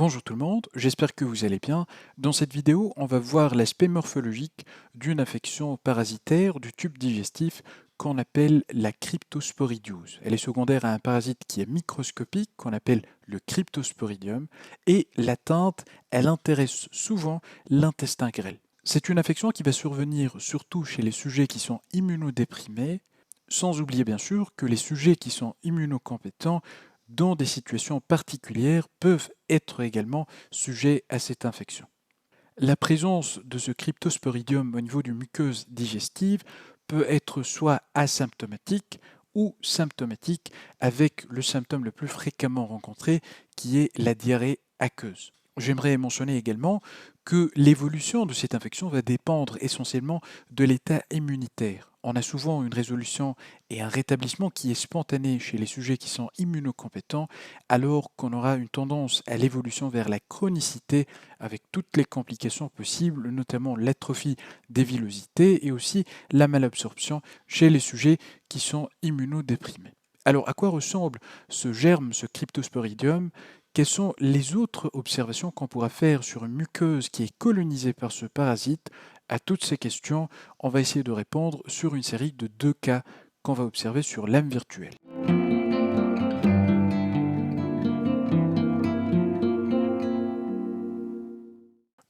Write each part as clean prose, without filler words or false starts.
Bonjour tout le monde, j'espère que vous allez bien. Dans cette vidéo, on va voir l'aspect morphologique d'une affection parasitaire du tube digestif qu'on appelle la cryptosporidiose. Elle est secondaire à un parasite qui est microscopique, qu'on appelle le cryptosporidium, et l'atteinte, elle intéresse souvent l'intestin grêle. C'est une affection qui va survenir surtout chez les sujets qui sont immunodéprimés, sans oublier bien sûr que les sujets qui sont immunocompétents dans des situations particulières peuvent être également sujets à cette infection. La présence de ce cryptosporidium au niveau d'une muqueuse digestive peut être soit asymptomatique ou symptomatique avec le symptôme le plus fréquemment rencontré qui est la diarrhée aqueuse. J'aimerais mentionner également que l'évolution de cette infection va dépendre essentiellement de l'état immunitaire. On a souvent une résolution et un rétablissement qui est spontané chez les sujets qui sont immunocompétents, alors qu'on aura une tendance à l'évolution vers la chronicité avec toutes les complications possibles, notamment l'atrophie des villosités et aussi la malabsorption chez les sujets qui sont immunodéprimés. Alors, à quoi ressemble ce germe, ce cryptosporidium? Quelles sont les autres observations qu'on pourra faire sur une muqueuse qui est colonisée par ce parasite? À toutes ces questions, on va essayer de répondre sur une série de 2 cas qu'on va observer sur l'âme virtuelle.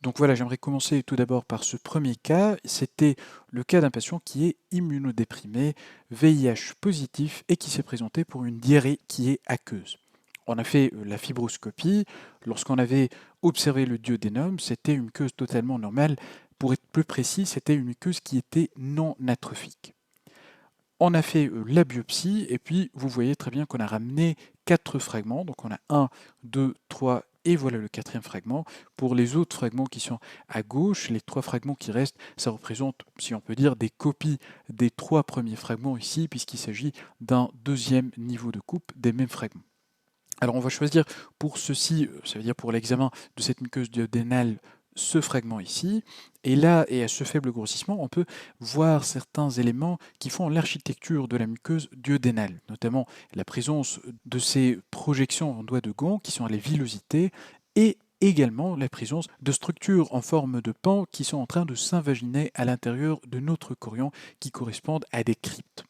Donc voilà, j'aimerais commencer tout d'abord par ce premier cas. C'était le cas d'un patient qui est immunodéprimé, VIH positif et qui s'est présenté pour une diarrhée qui est aqueuse. On a fait la fibroscopie. Lorsqu'on avait observé le duodénum, c'était une muqueuse totalement normale. Pour être plus précis, c'était une muqueuse qui était non atrophique. On a fait la biopsie et puis vous voyez très bien qu'on a ramené 4 fragments. Donc on a 1, 2, 3 et voilà le 4e fragment. Pour les autres fragments qui sont à gauche, les 3 fragments qui restent, ça représente, si on peut dire, des copies des 3 premiers fragments ici, puisqu'il s'agit d'un 2e niveau de coupe des mêmes fragments. Alors on va choisir pour ceci, ça veut dire pour l'examen de cette muqueuse duodénale, ce fragment ici, et là, et à ce faible grossissement, on peut voir certains éléments qui font l'architecture de la muqueuse duodénale, notamment la présence de ces projections en doigt de gond qui sont les villosités, et également la présence de structures en forme de pan qui sont en train de s'invaginer à l'intérieur de notre chorion qui correspondent à des cryptes.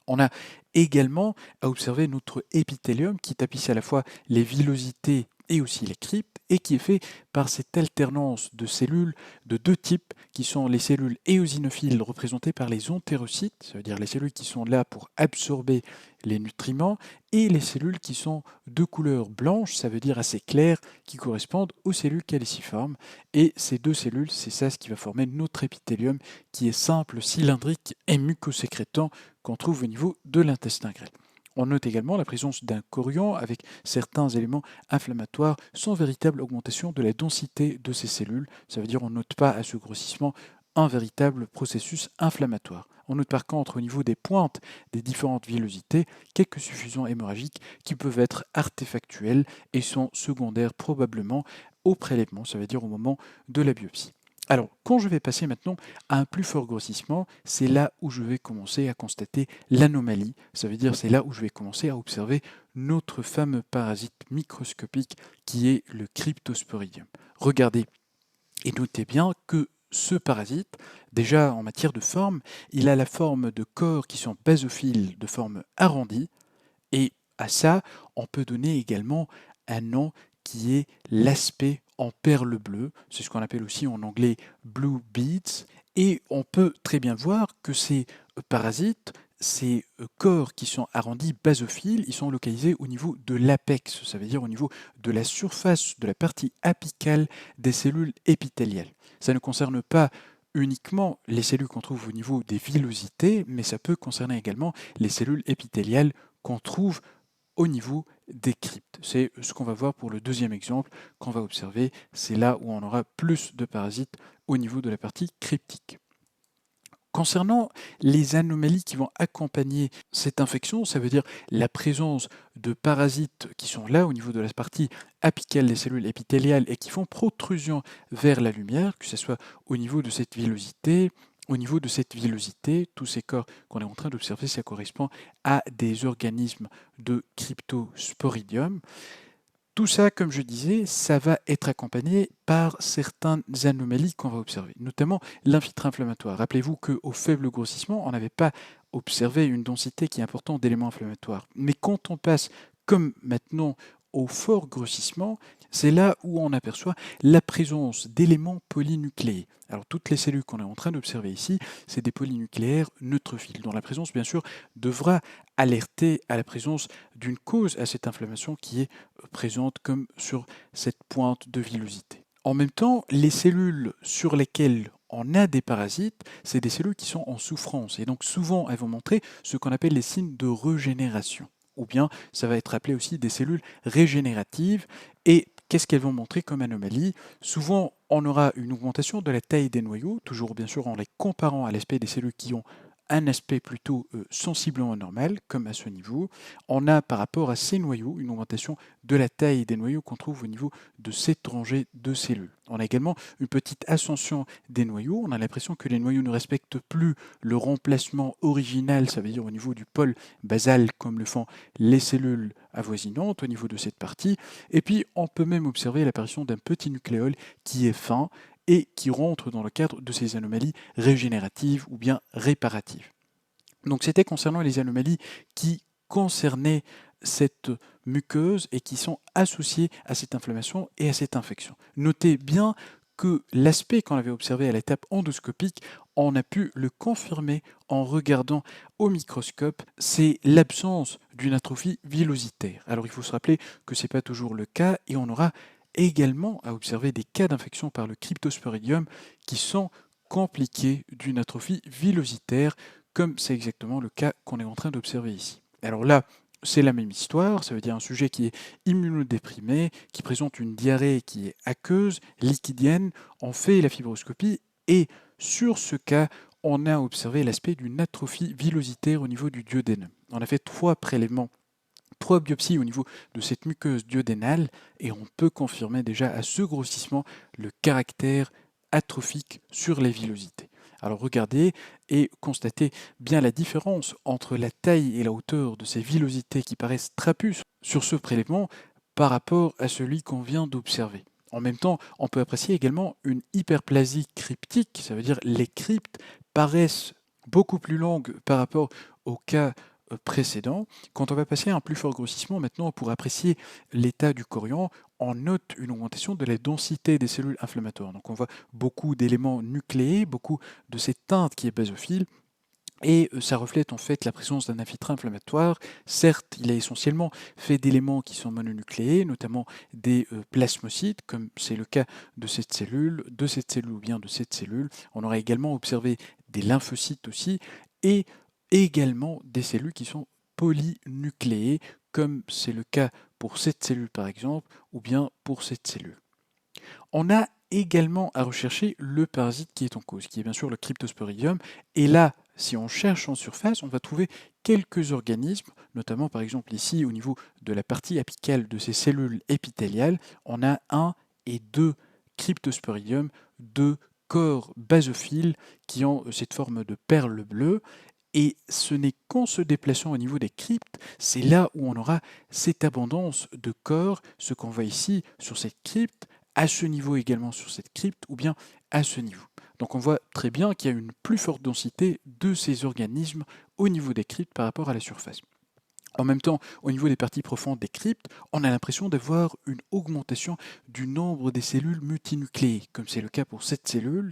On a également à observer notre épithélium qui tapisse à la fois les villosités et aussi les cryptes et qui est fait par cette alternance de cellules de 2 types qui sont les cellules éosinophiles représentées par les entérocytes, ça veut dire les cellules qui sont là pour absorber les nutriments, et les cellules qui sont de couleur blanche, ça veut dire assez clair, qui correspondent aux cellules caliciformes. Et ces 2 cellules, c'est ça ce qui va former notre épithélium qui est simple, cylindrique et mucosécrétant qu'on trouve au niveau de l'intestin grêle. On note également la présence d'un chorion avec certains éléments inflammatoires sans véritable augmentation de la densité de ces cellules. Ça veut dire qu'on ne note pas à ce grossissement un véritable processus inflammatoire. On note par contre au niveau des pointes des différentes villosités quelques suffusions hémorragiques qui peuvent être artefactuelles et sont secondaires probablement au prélèvement, ça veut dire au moment de la biopsie. Alors, quand je vais passer maintenant à un plus fort grossissement, c'est là où je vais commencer à constater l'anomalie. Ça veut dire c'est là où je vais commencer à observer notre fameux parasite microscopique qui est le cryptosporidium. Regardez et notez bien que ce parasite, déjà en matière de forme, il a la forme de corps qui sont basophiles de forme arrondie et à ça, on peut donner également un nom qui est l'aspect en perles bleues. C'est ce qu'on appelle aussi en anglais blue beads. Et on peut très bien voir que ces parasites, ces corps qui sont arrondis basophiles, ils sont localisés au niveau de l'apex, ça veut dire au niveau de la surface de la partie apicale des cellules épithéliales. Ça ne concerne pas uniquement les cellules qu'on trouve au niveau des villosités, mais ça peut concerner également les cellules épithéliales qu'on trouve au niveau des cryptes. C'est ce qu'on va voir pour le deuxième exemple qu'on va observer. C'est là où on aura plus de parasites au niveau de la partie cryptique. Concernant les anomalies qui vont accompagner cette infection, ça veut dire la présence de parasites qui sont là au niveau de la partie apicale des cellules épithéliales et qui font protrusion vers la lumière, que ce soit au niveau de cette villosité, tous ces corps qu'on est en train d'observer, ça correspond à des organismes de cryptosporidium. Tout ça, comme je disais, ça va être accompagné par certaines anomalies qu'on va observer, notamment l'infiltré inflammatoire. Rappelez-vous qu'au faible grossissement, on n'avait pas observé une densité qui est importante d'éléments inflammatoires. Mais quand on passe, comme maintenant, au fort grossissement, c'est là où on aperçoit la présence d'éléments polynucléés. Alors toutes les cellules qu'on est en train d'observer ici, c'est des polynucléaires neutrophiles, dont la présence, bien sûr, devra alerter à la présence d'une cause à cette inflammation qui est présente comme sur cette pointe de villosité. En même temps, les cellules sur lesquelles on a des parasites, c'est des cellules qui sont en souffrance et donc souvent elles vont montrer ce qu'on appelle les signes de régénération. Ou bien ça va être appelé aussi des cellules régénératives. Et qu'est-ce qu'elles vont montrer comme anomalie? Souvent, on aura une augmentation de la taille des noyaux, toujours bien sûr en les comparant à l'aspect des cellules qui ont un aspect plutôt sensiblement normal, comme à ce niveau. On a par rapport à ces noyaux une augmentation de la taille des noyaux qu'on trouve au niveau de cette rangée de cellules. On a également une petite ascension des noyaux. On a l'impression que les noyaux ne respectent plus le remplacement original, ça veut dire au niveau du pôle basal, comme le font les cellules avoisinantes au niveau de cette partie. Et puis, on peut même observer l'apparition d'un petit nucléole qui est fin et qui rentre dans le cadre de ces anomalies régénératives ou bien réparatives. Donc c'était concernant les anomalies qui concernaient cette muqueuse et qui sont associées à cette inflammation et à cette infection. Notez bien que l'aspect qu'on avait observé à l'étape endoscopique, on a pu le confirmer en regardant au microscope, c'est l'absence d'une atrophie villositaire. Alors il faut se rappeler que ce n'est pas toujours le cas et on aura également à observer des cas d'infection par le Cryptosporidium qui sont compliqués d'une atrophie villositaire, comme c'est exactement le cas qu'on est en train d'observer ici. Alors là, c'est la même histoire, ça veut dire un sujet qui est immunodéprimé, qui présente une diarrhée qui est aqueuse, liquidienne, on fait la fibroscopie et sur ce cas, on a observé l'aspect d'une atrophie villositaire au niveau du duodénum. On a fait 3 prélèvements, 3 biopsies au niveau de cette muqueuse duodénale et on peut confirmer déjà à ce grossissement le caractère atrophique sur les villosités. Alors regardez et constatez bien la différence entre la taille et la hauteur de ces villosités qui paraissent trapues sur ce prélèvement par rapport à celui qu'on vient d'observer. En même temps, on peut apprécier également une hyperplasie cryptique, ça veut dire les cryptes paraissent beaucoup plus longues par rapport au cas précédent. Quand on va passer à un plus fort grossissement, maintenant pour apprécier l'état du chorion, on note une augmentation de la densité des cellules inflammatoires. Donc on voit beaucoup d'éléments nucléés, beaucoup de cette teinte qui est basophile, et ça reflète en fait la présence d'un infiltré inflammatoire. Certes, il est essentiellement fait d'éléments qui sont mononucléés, notamment des plasmocytes, comme c'est le cas de cette cellule ou bien de cette cellule. On aurait également observé des lymphocytes aussi, et également des cellules qui sont polynucléées, comme c'est le cas pour cette cellule par exemple, ou bien pour cette cellule. On a également à rechercher le parasite qui est en cause, qui est bien sûr le Cryptosporidium. Et là, si on cherche en surface, on va trouver quelques organismes, notamment par exemple ici au niveau de la partie apicale de ces cellules épithéliales, on a 1 et 2 Cryptosporidium, 2 corps basophiles qui ont cette forme de perle bleue. Et ce n'est qu'en se déplaçant au niveau des cryptes, c'est là où on aura cette abondance de corps, ce qu'on voit ici sur cette crypte, à ce niveau également sur cette crypte, ou bien à ce niveau. Donc on voit très bien qu'il y a une plus forte densité de ces organismes au niveau des cryptes par rapport à la surface. En même temps, au niveau des parties profondes des cryptes, on a l'impression d'avoir une augmentation du nombre des cellules multinucléées, comme c'est le cas pour cette cellule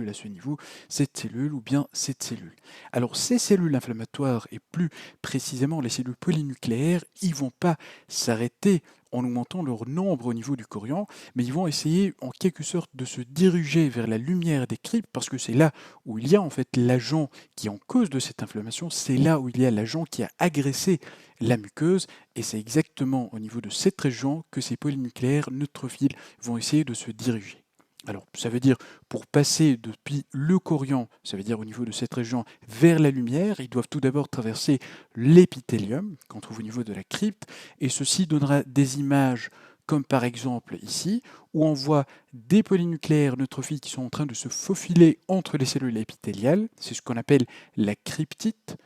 à ce niveau, cette cellule ou bien cette cellule. Alors ces cellules inflammatoires et plus précisément les cellules polynucléaires, ils ne vont pas s'arrêter en augmentant leur nombre au niveau du chorion, mais ils vont essayer en quelque sorte de se diriger vers la lumière des cryptes parce que c'est là où il y a en fait l'agent qui est en cause de cette inflammation, c'est là où il y a l'agent qui a agressé la muqueuse, et c'est exactement au niveau de cette région que ces polynucléaires neutrophiles vont essayer de se diriger. Alors, ça veut dire, pour passer depuis le chorion, ça veut dire au niveau de cette région, vers la lumière, ils doivent tout d'abord traverser l'épithélium, qu'on trouve au niveau de la crypte, et ceci donnera des images comme par exemple ici, où on voit des polynucléaires neutrophiles qui sont en train de se faufiler entre les cellules épithéliales, c'est ce qu'on appelle la cryptite.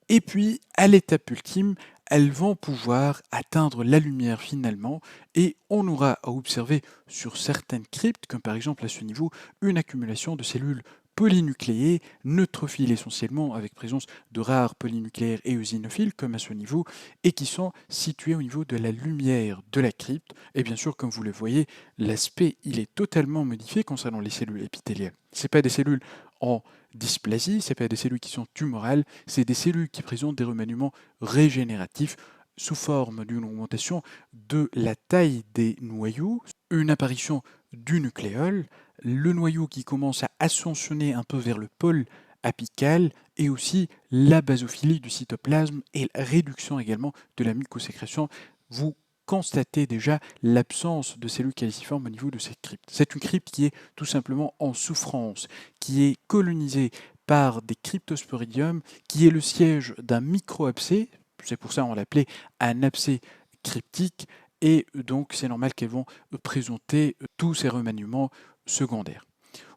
Et puis, à l'étape ultime, elles vont pouvoir atteindre la lumière finalement, et on aura à observer sur certaines cryptes, comme par exemple à ce niveau, une accumulation de cellules polynucléées, neutrophiles essentiellement, avec présence de rares polynucléaires et eosinophiles, comme à ce niveau, et qui sont situées au niveau de la lumière de la crypte. Et bien sûr, comme vous le voyez, l'aspect il est totalement modifié concernant les cellules épithéliales. Ce pas des cellules en dysplasie, ce pas des cellules qui sont tumorales, c'est des cellules qui présentent des remaniements régénératifs sous forme d'une augmentation de la taille des noyaux, une apparition du nucléole, le noyau qui commence à ascensionner un peu vers le pôle apical, et aussi la basophilie du cytoplasme et la réduction également de la mucosécrétion. Vous constatez déjà l'absence de cellules caliciformes au niveau de cette crypte. C'est une crypte qui est tout simplement en souffrance, qui est colonisée par des cryptosporidiums, qui est le siège d'un micro-abcès. C'est pour ça qu'on l'appelait un abcès cryptique, et donc c'est normal qu'elles vont présenter tous ces remaniements secondaires.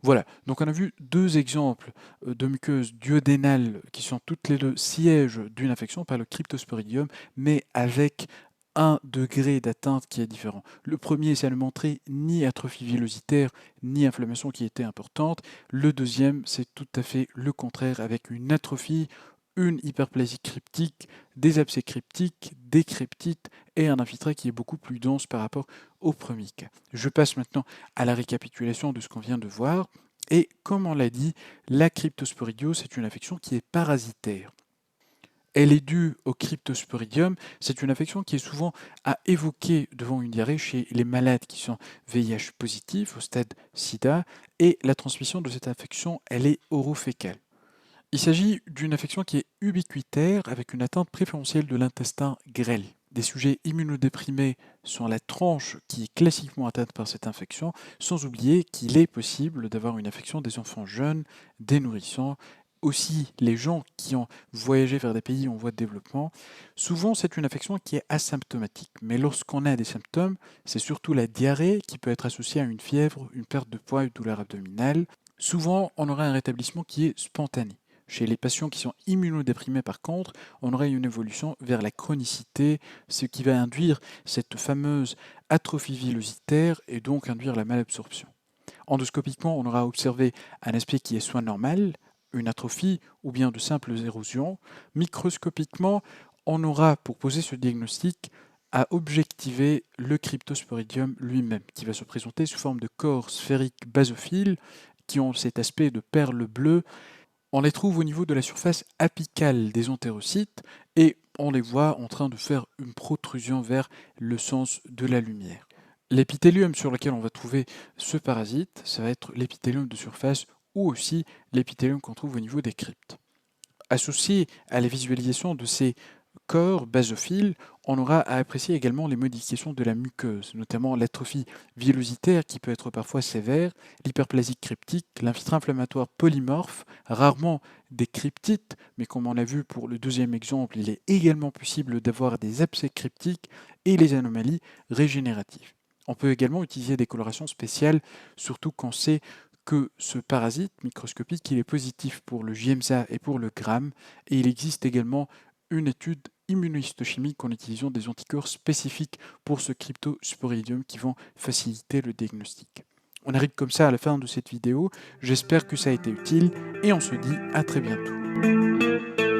Voilà, donc on a vu deux exemples de muqueuses duodénales qui sont toutes les deux sièges d'une infection par le cryptosporidium, mais avec un degré d'atteinte qui est différent. Le premier, ça ne montrait ni atrophie villositaire, ni inflammation qui était importante. Le deuxième, c'est tout à fait le contraire, avec une atrophie, une hyperplasie cryptique, des abcès cryptiques, des cryptites et un infiltré qui est beaucoup plus dense par rapport au premier cas. Je passe maintenant à la récapitulation de ce qu'on vient de voir. Et comme on l'a dit, la cryptosporidiose, c'est une infection qui est parasitaire. Elle est due au cryptosporidium. C'est une infection qui est souvent à évoquer devant une diarrhée chez les malades qui sont VIH positifs au stade SIDA, et la transmission de cette infection, elle est orofécale. Il s'agit d'une infection qui est ubiquitaire avec une atteinte préférentielle de l'intestin grêle. Des sujets immunodéprimés sont la tranche qui est classiquement atteinte par cette infection, sans oublier qu'il est possible d'avoir une infection des enfants jeunes, des nourrissons, aussi les gens qui ont voyagé vers des pays en voie de développement. Souvent, c'est une infection qui est asymptomatique, mais lorsqu'on a des symptômes, c'est surtout la diarrhée qui peut être associée à une fièvre, une perte de poids, une douleur abdominale. Souvent, on aura un rétablissement qui est spontané. Chez les patients qui sont immunodéprimés, par contre, on aurait une évolution vers la chronicité, ce qui va induire cette fameuse atrophie villositaire et donc induire la malabsorption. Endoscopiquement, on aura observé un aspect qui est soit normal, une atrophie ou bien de simples érosions. Microscopiquement, on aura, pour poser ce diagnostic, à objectiver le cryptosporidium lui-même, qui va se présenter sous forme de corps sphériques basophiles qui ont cet aspect de perles bleues. On les trouve au niveau de la surface apicale des entérocytes, et on les voit en train de faire une protrusion vers le sens de la lumière. L'épithélium sur lequel on va trouver ce parasite, ça va être l'épithélium de surface ou aussi l'épithélium qu'on trouve au niveau des cryptes. Associé à la visualisation de ces corps basophiles, on aura à apprécier également les modifications de la muqueuse, notamment l'atrophie villositaire qui peut être parfois sévère, l'hyperplasie cryptique, l'infiltré inflammatoire polymorphe, rarement des cryptites, mais comme on a vu pour le deuxième exemple, il est également possible d'avoir des abcès cryptiques et les anomalies régénératives. On peut également utiliser des colorations spéciales, surtout quand c'est que ce parasite microscopique il est positif pour le Giemsa et pour le Gram, et il existe également une étude immunohistochimique en utilisant des anticorps spécifiques pour ce cryptosporidium qui vont faciliter le diagnostic. On arrive comme ça à la fin de cette vidéo, j'espère que ça a été utile et on se dit à très bientôt.